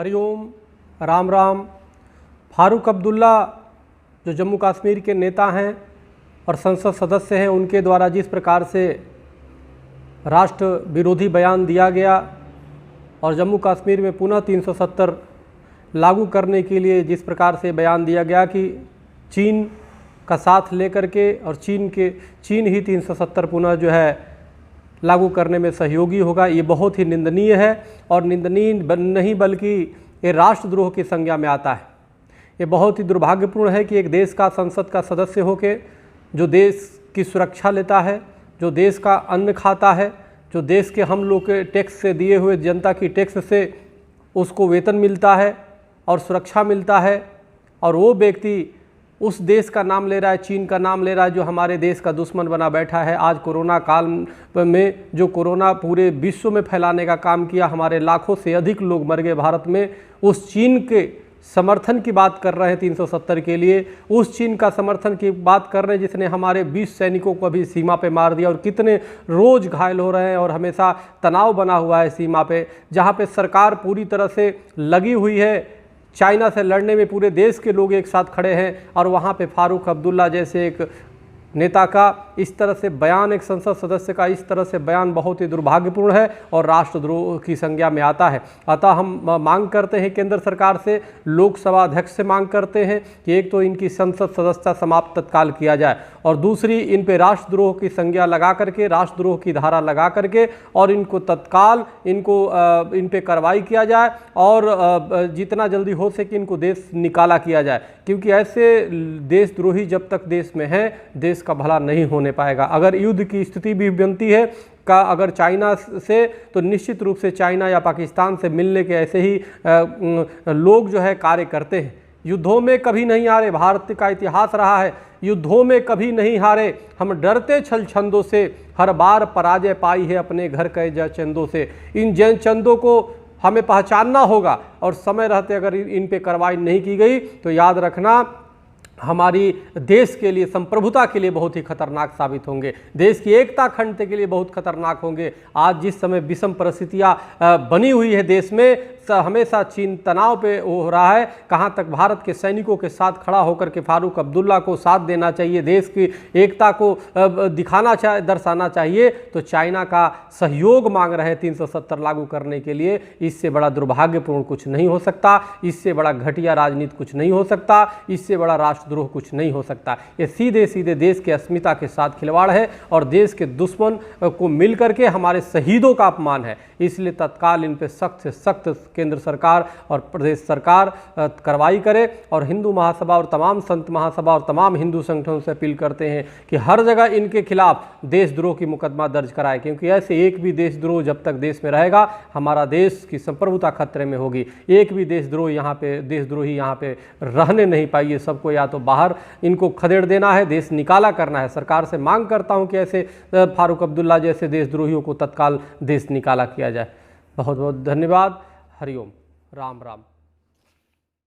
हरिओम, राम राम। फारूक अब्दुल्ला जो जम्मू कश्मीर के नेता हैं और संसद सदस्य हैं, उनके द्वारा जिस प्रकार से राष्ट्र विरोधी बयान दिया गया और जम्मू कश्मीर में पुनः 370 लागू करने के लिए जिस प्रकार से बयान दिया गया कि चीन का साथ लेकर के और चीन ही 370 पुनः जो है लागू करने में सहयोगी होगा, ये बहुत ही निंदनीय है। और निंदनीय नहीं बल्कि ये राष्ट्रद्रोह की संज्ञा में आता है। ये बहुत ही दुर्भाग्यपूर्ण है कि एक देश का संसद का सदस्य होकर जो देश की सुरक्षा लेता है, जो देश का अन्न खाता है, जो देश के हम लोग के टैक्स से दिए हुए जनता की टैक्स से उसको वेतन मिलता है और सुरक्षा मिलता है, और वो व्यक्ति उस देश का नाम ले रहा है, चीन का नाम ले रहा है, जो हमारे देश का दुश्मन बना बैठा है। आज कोरोना काल में जो कोरोना पूरे विश्व में फैलाने का काम किया, हमारे लाखों से अधिक लोग मर गए भारत में, उस चीन के समर्थन की बात कर रहे हैं 370 के लिए। उस चीन का समर्थन की बात कर रहे हैं जिसने हमारे 20 सैनिकों को अभी सीमा पे मार दिया और कितने रोज़ घायल हो रहे हैं, और हमेशा तनाव बना हुआ है सीमा पे, जहाँ पे सरकार पूरी तरह से लगी हुई है चाइना से लड़ने में। पूरे देश के लोग एक साथ खड़े हैं, और वहाँ पे फारूक अब्दुल्ला जैसे एक नेता का इस तरह से बयान, एक संसद सदस्य का इस तरह से बयान बहुत ही दुर्भाग्यपूर्ण है और राष्ट्रद्रोह की संज्ञा में आता है। अतः हम मांग करते हैं केंद्र सरकार से, लोकसभा अध्यक्ष से मांग करते हैं कि एक तो इनकी संसद सदस्यता समाप्त तत्काल किया जाए, और दूसरी इन पे राष्ट्रद्रोह की संज्ञा लगा करके, राष्ट्रद्रोह की धारा लगा करके, और इनको तत्काल इन पे कार्रवाई किया जाए, और जितना जल्दी हो सके इनको देश निकाला किया जाए। क्योंकि ऐसे देशद्रोही जब तक देश में हैं, देश का भला नहीं होने पाएगा। अगर युद्ध की स्थिति भी बनती है अगर चाइना से, तो निश्चित रूप से चाइना या पाकिस्तान से मिलने के ऐसे ही लोग जो है कार्य करते हैं। युद्धों में कभी नहीं हारे, भारत का इतिहास रहा है, युद्धों में कभी नहीं हारे। हम डरते छल छंदों से, हर बार पराजय पाई है अपने घर के जय चंदों से। इन जय चंदों को हमें पहचानना होगा, और समय रहते अगर इन पे कार्रवाई नहीं की गई तो याद रखना हमारी देश के लिए, संप्रभुता के लिए बहुत ही खतरनाक साबित होंगे, देश की एकता अखंडता के लिए बहुत खतरनाक होंगे। आज जिस समय विषम परिस्थितियाँ बनी हुई है देश में, हमेशा चीन तनाव पे हो रहा है। कहाँ तक भारत के सैनिकों के साथ खड़ा होकर के फारूक अब्दुल्ला को साथ देना चाहिए, देश की एकता को दर्शाना चाहिए, तो चाइना का सहयोग मांग रहे हैं 370 लागू करने के लिए। इससे बड़ा दुर्भाग्यपूर्ण कुछ नहीं हो सकता, इससे बड़ा घटिया राजनीति कुछ नहीं हो सकता, इससे बड़ा राष्ट्रद्रोह कुछ नहीं हो सकता। ये सीधे सीधे देश के अस्मिता के साथ खिलवाड़ है और देश के दुश्मन को मिल करके हमारे शहीदों का अपमान है। इसलिए तत्काल इन पे सख्त से सख्त केंद्र सरकार और प्रदेश सरकार कार्रवाई करे, और हिंदू महासभा और तमाम संत महासभा और तमाम हिंदू संगठनों से अपील करते हैं कि हर जगह इनके खिलाफ देशद्रोह की मुकदमा दर्ज कराए। क्योंकि ऐसे एक भी देशद्रोह जब तक देश में रहेगा, हमारा देश की संप्रभुता खतरे में होगी। एक भी देशद्रोही यहाँ पे रहने नहीं पाइए। सबको या तो बाहर इनको खदेड़ देना है, देश निकाला करना है। सरकार से मांग करता हूं कि ऐसे फारूक अब्दुल्ला जैसे देशद्रोहियों को तत्काल देश निकाला किया जाए। बहुत बहुत धन्यवाद। हरिओम, राम राम।